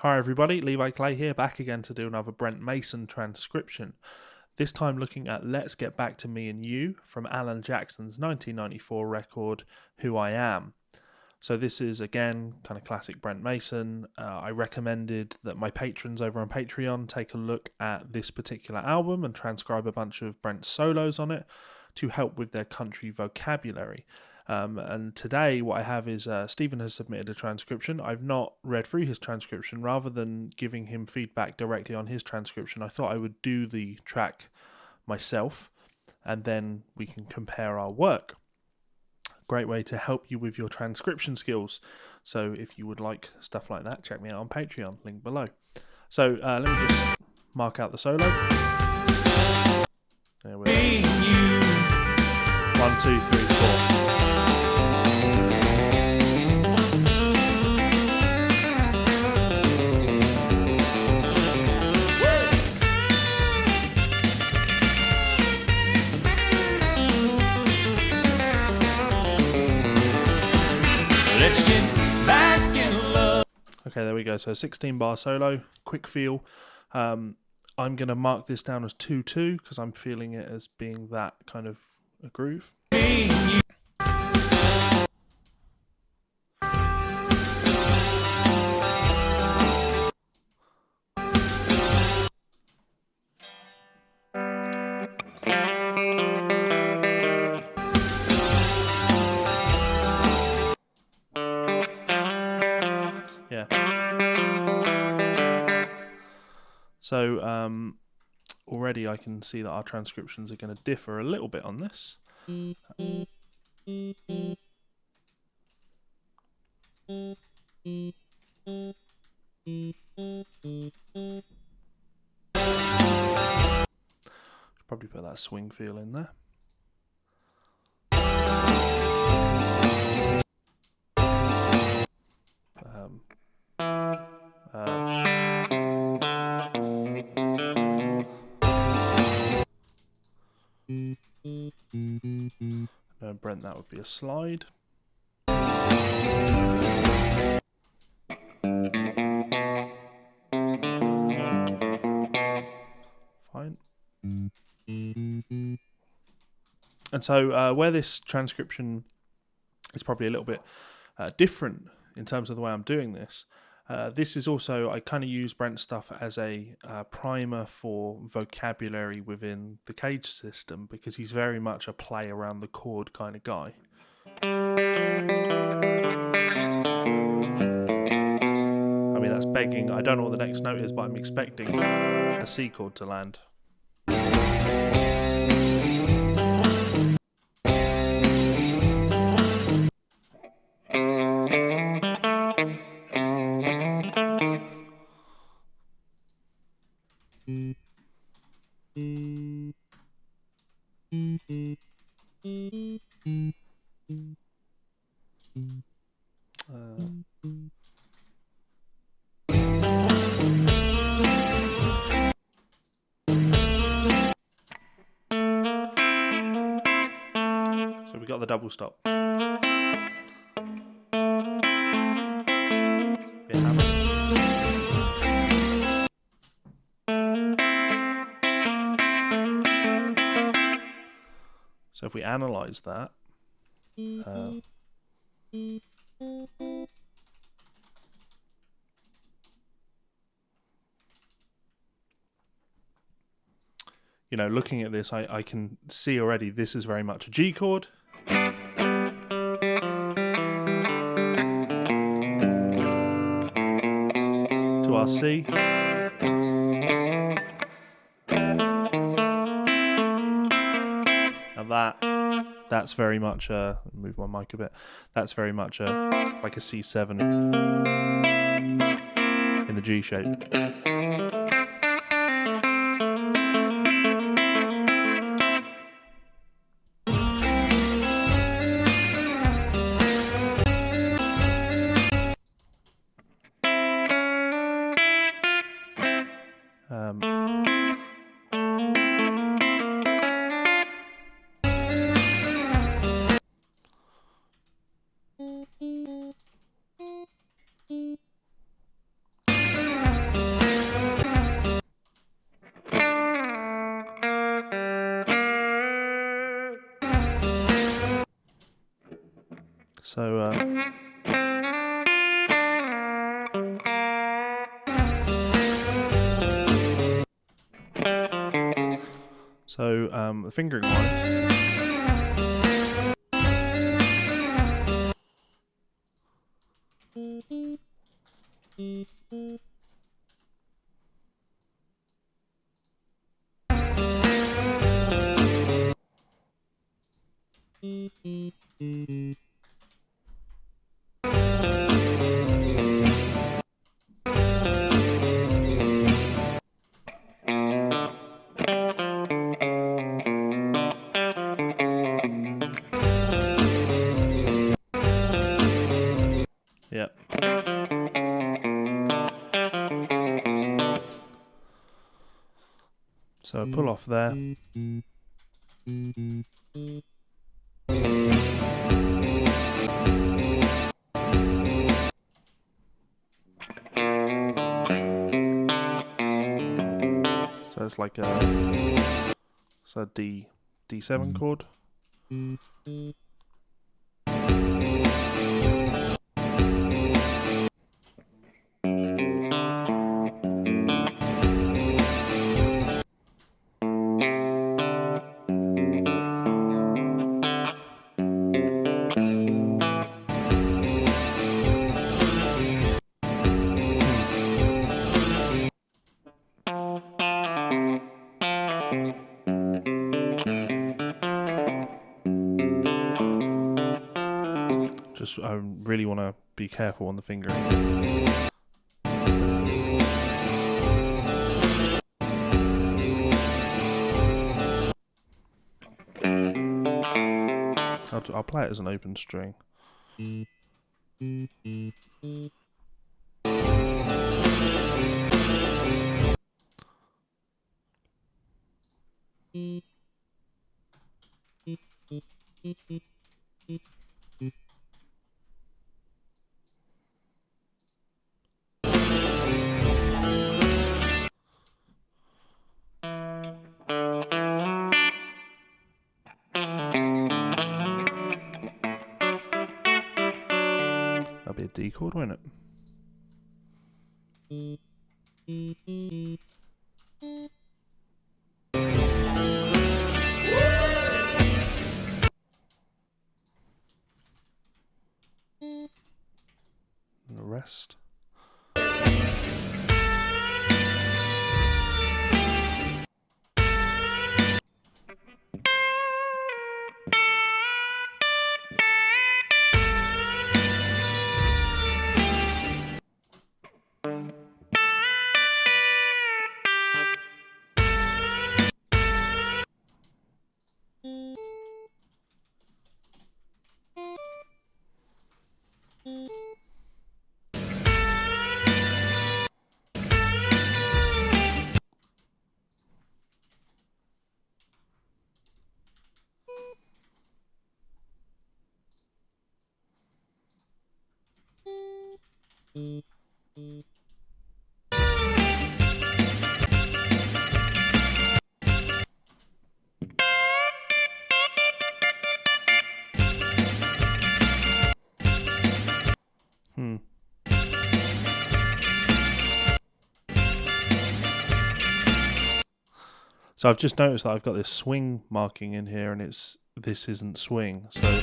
Hi everybody, Levi Clay here, back again to do another Brent Mason transcription. This time looking at Let's Get Back to Me and You from Alan Jackson's 1994 record, Who I Am. So this is, again, kind of classic Brent Mason. I recommended that my patrons over on Patreon take a look at this particular album and transcribe a bunch of Brent's solos on it to help with their country vocabulary. And today what I have is Stephen has submitted a transcription. I've not read through his transcription. Rather than giving him feedback directly on his transcription, I thought I would do the track myself and then we can compare our work. Great way to help you with your transcription skills. So if you would like stuff like that, check me out on Patreon, link below. So let me just mark out the solo. There we go. 1, 2, 3, 4. Let's get back in love. Okay, there we go. So 16 bar solo, quick feel. I'm going to mark this down as 2-2 because I'm feeling it as being that kind of a groove. Yeah. So already I can see that our transcriptions are going to differ a little bit on this. Probably put that swing feel in there. No, Brent, that would be a slide. Fine. And so where this transcription is probably a little bit different in terms of the way I'm doing this, this is also, I kind of use Brent's stuff as a primer for vocabulary within the Cage system because he's very much a play around the chord kind of guy. I mean, that's begging. I don't know what the next note is, but I'm expecting a C chord to land. So we got the double stop. So if we analyze that, you know, looking at this, I can see already this is very much a G chord. To our C. Now that's very much move my mic a bit. That's very much like a C7 in the G shape. So the fingering wise. Yeah. So pull off there. So it's like a D7 chord. I really want to be careful on the fingering. I'll play it as an open string. That'll be a D chord, won't it? And the rest. So I've just noticed that I've got this swing marking in here, and this isn't swing. So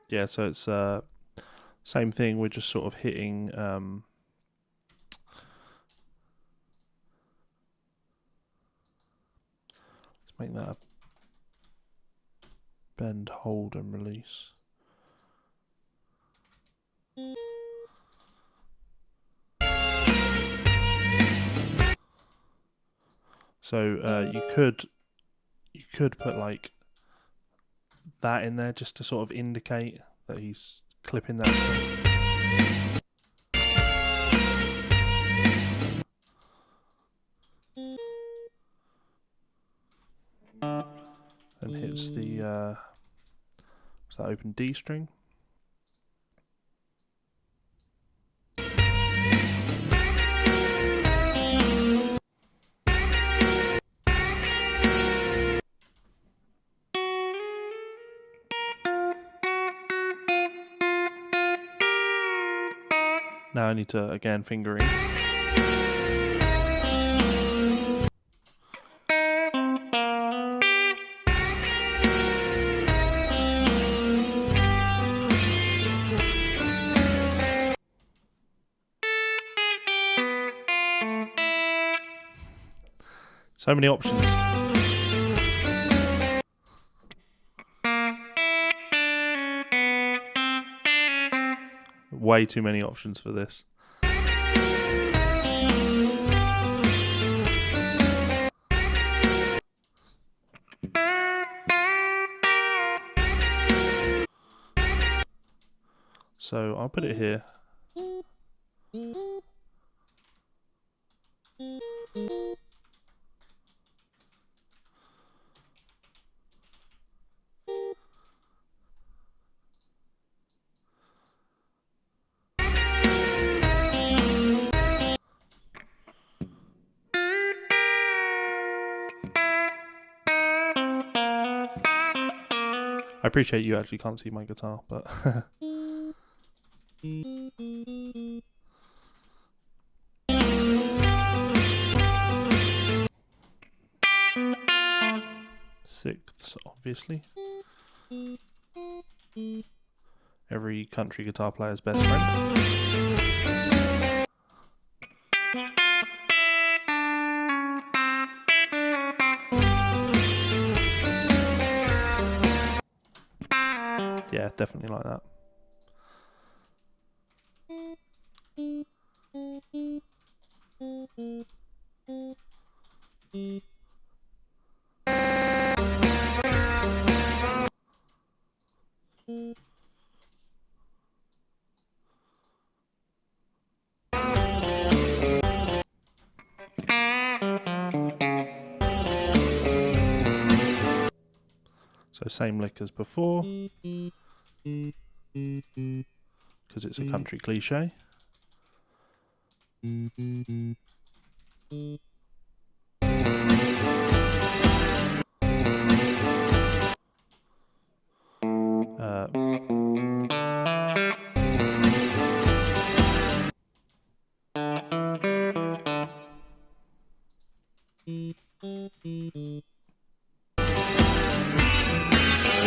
yeah, so it's same thing. We're just sort of hitting. Let's make that Bend, hold, and release. So you could put like that in there just to sort of indicate that he's clipping that string. And hits the what's that, open D string. Now I need to again finger in. So many options. Way too many options for this. So I'll put it here. I appreciate you actually can't see my guitar, but sixths, obviously. Every country guitar player's best friend. Yeah, definitely like that. So same lick as before, because it's a country cliche.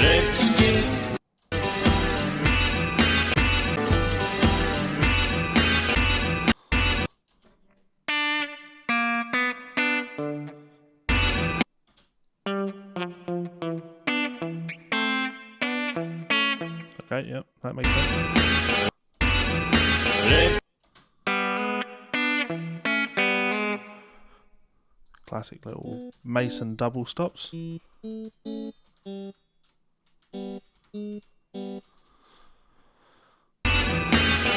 Let's get Okay, yep, that makes sense. let's Classic little Mason double stops.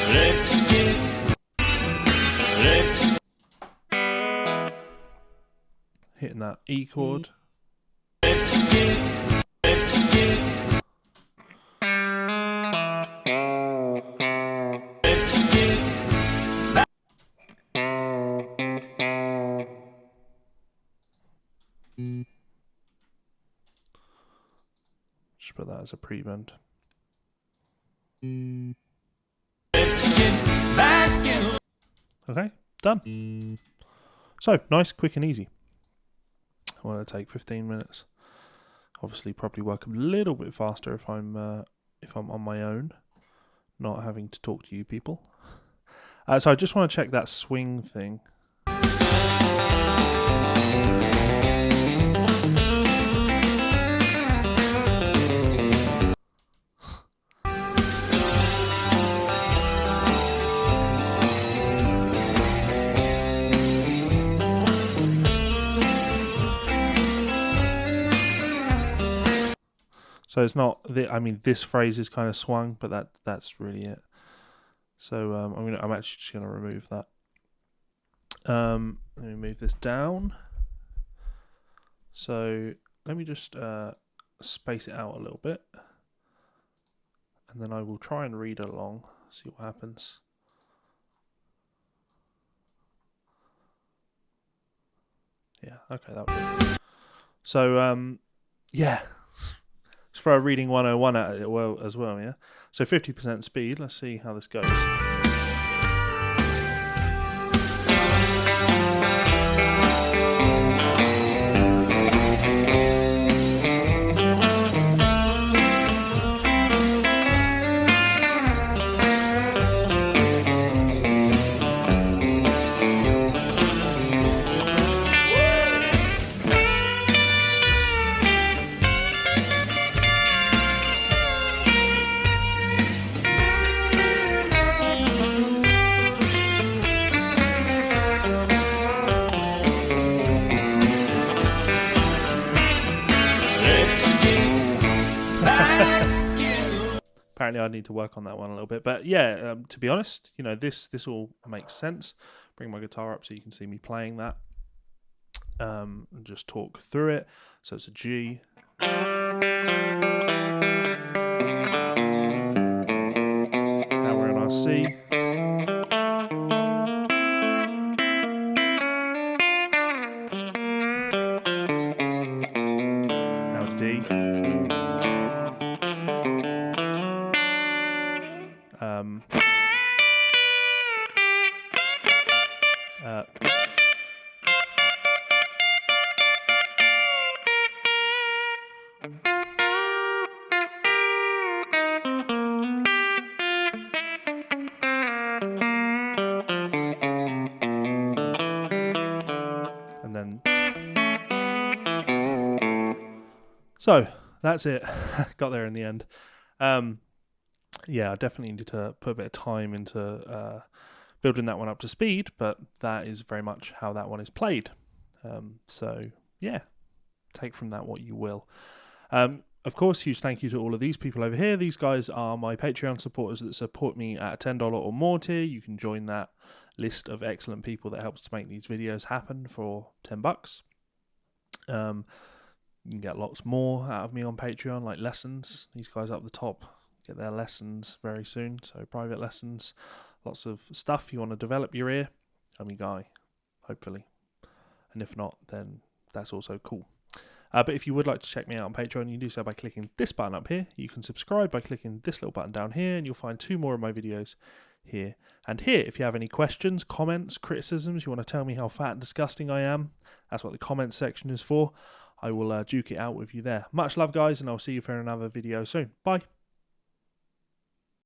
let's Hitting that E chord. let's Just put that as a pre-bend. get back in. Okay, done. So nice, quick and easy. I want to take 15 minutes. Obviously, probably work a little bit faster if I'm on my own, not having to talk to you people. So I just want to check that swing thing. So it's not I mean, this phrase is kind of swung, but that's really it. So I'm actually just gonna remove that. Let me move this down. So let me just space it out a little bit, and then I will try and read along, see what happens. Yeah, okay, that was it. So yeah, let's throw a reading 101 at it as well, yeah. So 50% speed. Let's see how this goes. Apparently I need to work on that one a little bit, but yeah, to be honest, you know, this all makes sense. Bring my guitar up so you can see me playing that, and just talk through it. So it's a G, now we're in our C, now D, and then. So that's it. Got there in the end. Yeah, I definitely need to put a bit of time into building that one up to speed, but that is very much how that one is played. So yeah, take from that what you will. Of course, huge thank you to all of these people over here. These guys are my Patreon supporters that support me at a $10 or more tier. You can join that list of excellent people that helps to make these videos happen for $10. You can get lots more out of me on Patreon, like lessons. These guys up the top get their lessons very soon, so private lessons, lots of stuff. You want to develop your ear, I'm your guy, hopefully. And if not, then that's also cool. But if you would like to check me out on Patreon, you can do so by clicking this button up here. You can subscribe by clicking this little button down here, and you'll find 2 more of my videos here and here. If you have any questions, comments, criticisms, you want to tell me how fat and disgusting I am, that's what the comments section is for. I will duke it out with you there. Much love, guys, and I'll see you for another video soon. Bye.